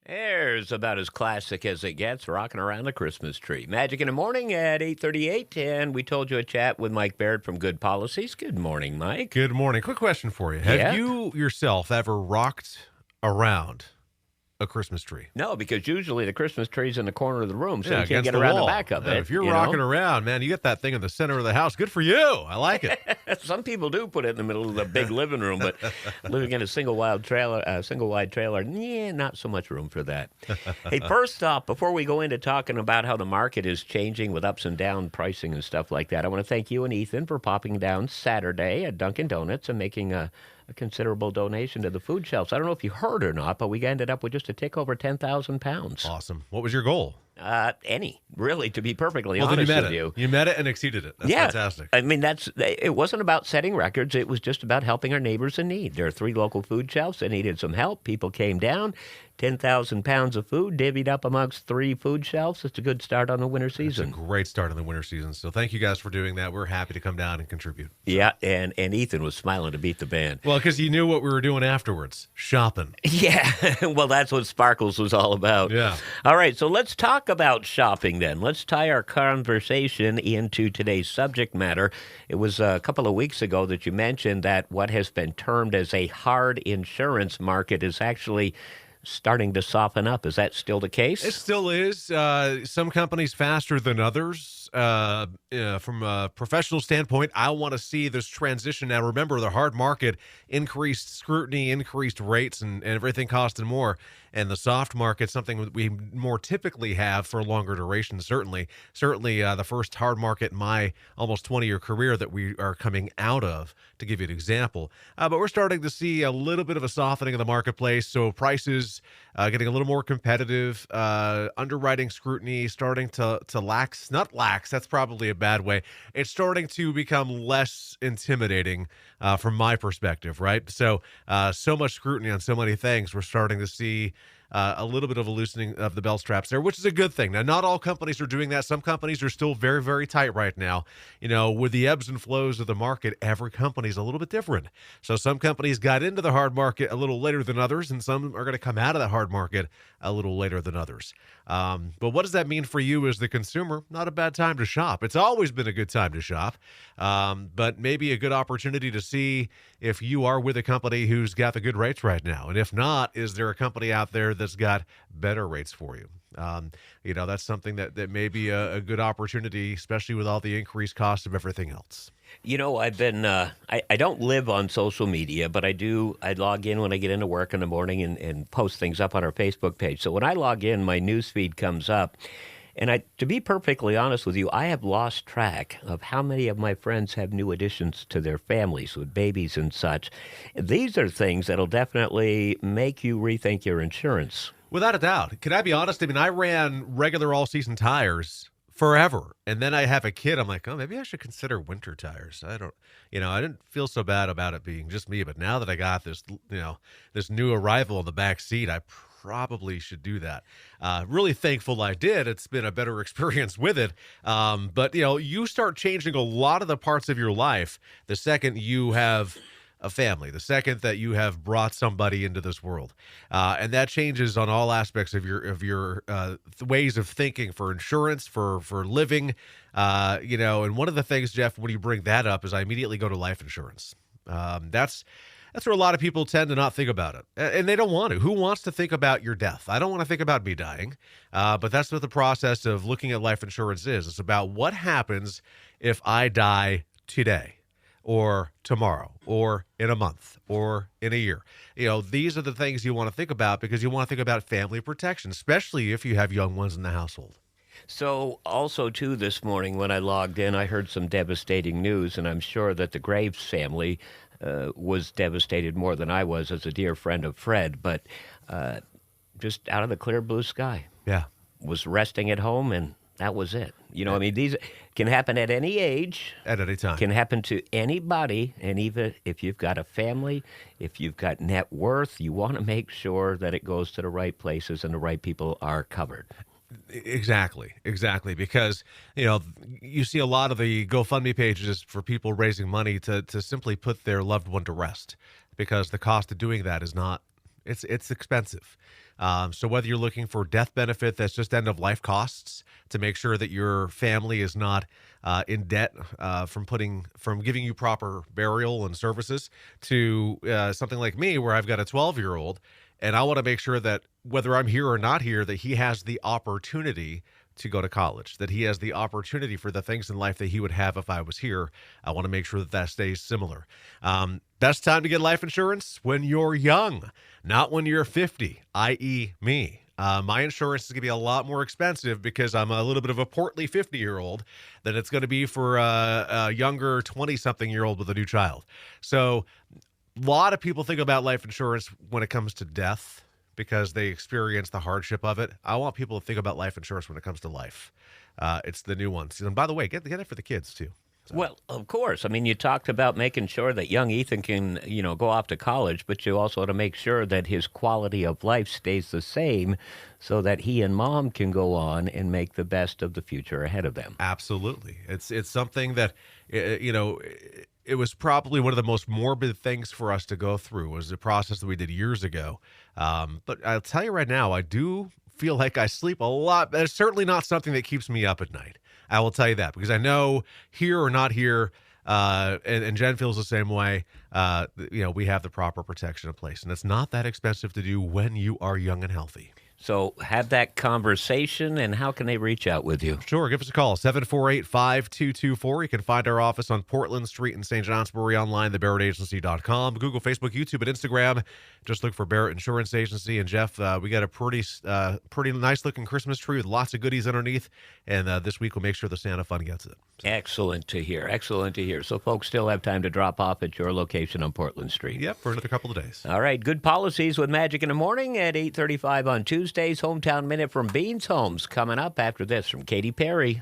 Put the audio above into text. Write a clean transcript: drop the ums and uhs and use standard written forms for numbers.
There's about as classic as it gets, rocking around the Christmas tree. Magic in the morning at 8:38, and we told you a chat with Mike Baird from Good Policies. Good morning, Mike. Good morning. Quick question for you. Yeah? Have you yourself ever rocked around a Christmas tree? No, because usually the Christmas tree's in the corner of the room, so you can't against get the around wall. the back of Yeah, it. if you're you rocking know? around, man, you get that thing in the center of the house. Good for you. I like it. Some people do put it in the middle of the big living room, but living in a single wide trailer, yeah, not so much room for that. Hey, first off, before we go into talking about how the market is changing with ups and down pricing and stuff like that, I want to thank you and Ethan for popping down Saturday at Dunkin' Donuts and making a considerable donation to the food shelves. I don't know if you heard or not, but we ended up with just a tick over 10,000 pounds. Awesome. What was your goal? Any, really, to be perfectly Well, then honest you met with it. you. You met it and exceeded it. That's fantastic. I mean, it wasn't about setting records. It was just about helping our neighbors in need. There are 3 local food shelves that needed some help. People came down, 10,000 pounds of food divvied up amongst 3 food shelves. It's a good start on the winter season. It's a great start on the winter season. So thank you guys for doing that. We're happy to come down and contribute. Yeah, and Ethan was smiling to beat the band. Well, because you knew what we were doing afterwards. Shopping. Yeah, well, that's what Sparkles was all about. Yeah. All right, so let's talk about shopping then. Let's tie our conversation into today's subject matter. It was a couple of weeks ago that you mentioned that what has been termed as a hard insurance market is actually starting to soften up. Is that still the case? It still is. Some companies faster than others. From a professional standpoint, I want to see this transition. Now, remember, the hard market, increased scrutiny, increased rates, and everything costing more. And the soft market, something that we more typically have for a longer duration, certainly. Certainly the first hard market in my almost 20-year career that we are coming out of, to give you an example. But we're starting to see a little bit of a softening of the marketplace. So prices getting a little more competitive, underwriting scrutiny starting to lax. Not lax, that's probably a bad way. It's starting to become less intimidating from my perspective, right? So much scrutiny on so many things. We're starting to see a little bit of a loosening of the belt straps there, which is a good thing. Now, not all companies are doing that. Some companies are still very, very tight right now. You know, with the ebbs and flows of the market, every company is a little bit different. So some companies got into the hard market a little later than others, and some are going to come out of the hard market a little later than others. But what does that mean for you as the consumer? Not a bad time to shop. It's always been a good time to shop, but maybe a good opportunity to see if you are with a company who's got the good rates right now. And if not, is there a company out there that's got better rates for you? That's something that may be a good opportunity, especially with all the increased cost of everything else. You know, I've been, I don't live on social media, but I log in when I get into work in the morning and post things up on our Facebook page. So when I log in, my news feed comes up. And to be perfectly honest with you, I have lost track of how many of my friends have new additions to their families with babies and such. These are things that'll definitely make you rethink your insurance. Without a doubt. Can I be honest? I mean, I ran regular all-season tires forever, and then I have a kid. I'm like, oh, maybe I should consider winter tires. I didn't feel so bad about it being just me, but now that I got this, this new arrival in the back seat, I probably should do that. Really thankful I did. It's been a better experience with it. But you start changing a lot of the parts of your life the second you have a family, the second that you have brought somebody into this world, and that changes on all aspects of your ways of thinking for insurance, for living, And one of the things, Jeff, when you bring that up, is I immediately go to life insurance. That's where a lot of people tend to not think about it, and they don't want to. Who wants to think about your death? I don't want to think about me dying, but that's what the process of looking at life insurance is. It's about what happens if I die today, or tomorrow, or in a month, or in a year. These are the things you want to think about because you want to think about family protection, especially if you have young ones in the household. So also, too, this morning when I logged in, I heard some devastating news, and I'm sure that the Graves family was devastated more than I was as a dear friend of Fred, but just out of the clear blue sky. Yeah. Was resting at home, and that was it. I mean, these can happen at any age. At any time. Can happen to anybody, and even if you've got a family, if you've got net worth, you want to make sure that it goes to the right places and the right people are covered. Exactly. Because, you see a lot of the GoFundMe pages for people raising money to simply put their loved one to rest because the cost of doing that is not, it's expensive. So whether you're looking for death benefit that's just end of life costs to make sure that your family is not in debt from giving you proper burial and services, to something like me where I've got a 12-year-old and I want to make sure that whether I'm here or not here, that he has the opportunity to go to college, that he has the opportunity for the things in life that he would have if I was here. I want to make sure that that stays similar. Best time to get life insurance? When you're young, not when you're 50, i.e. me. My insurance is going to be a lot more expensive because I'm a little bit of a portly 50-year-old than it's going to be for a younger 20-something-year-old with a new child. So a lot of people think about life insurance when it comes to death because they experience the hardship of it. I want people to think about life insurance when it comes to life. It's the new ones. And by the way, get it for the kids too. So. Well, of course. I mean, you talked about making sure that young Ethan can, go off to college, but you also want to make sure that his quality of life stays the same so that he and mom can go on and make the best of the future ahead of them. Absolutely. It's something that, it was probably one of the most morbid things for us to go through, was the process that we did years ago. But I'll tell you right now, I do feel like I sleep a lot. It's certainly not something that keeps me up at night. I will tell you that, because I know here or not here, and Jen feels the same way, we have the proper protection in place. And it's not that expensive to do when you are young and healthy. So have that conversation, and how can they reach out with you? Sure. Give us a call, 748-5224. You can find our office on Portland Street in St. Johnsbury, online, thebarrettagency.com, Google, Facebook, YouTube, and Instagram. Just look for Barrett Insurance Agency. And Jeff, we got a pretty nice-looking Christmas tree with lots of goodies underneath, and this week we'll make sure the Santa Fund gets it. So. Excellent to hear. Excellent to hear. So folks still have time to drop off at your location on Portland Street. Yep, for another couple of days. All right. Good policies with Magic in the Morning at 8:35 on Tuesdays. Hometown Minute from Beans Homes coming up after this from Katy Perry.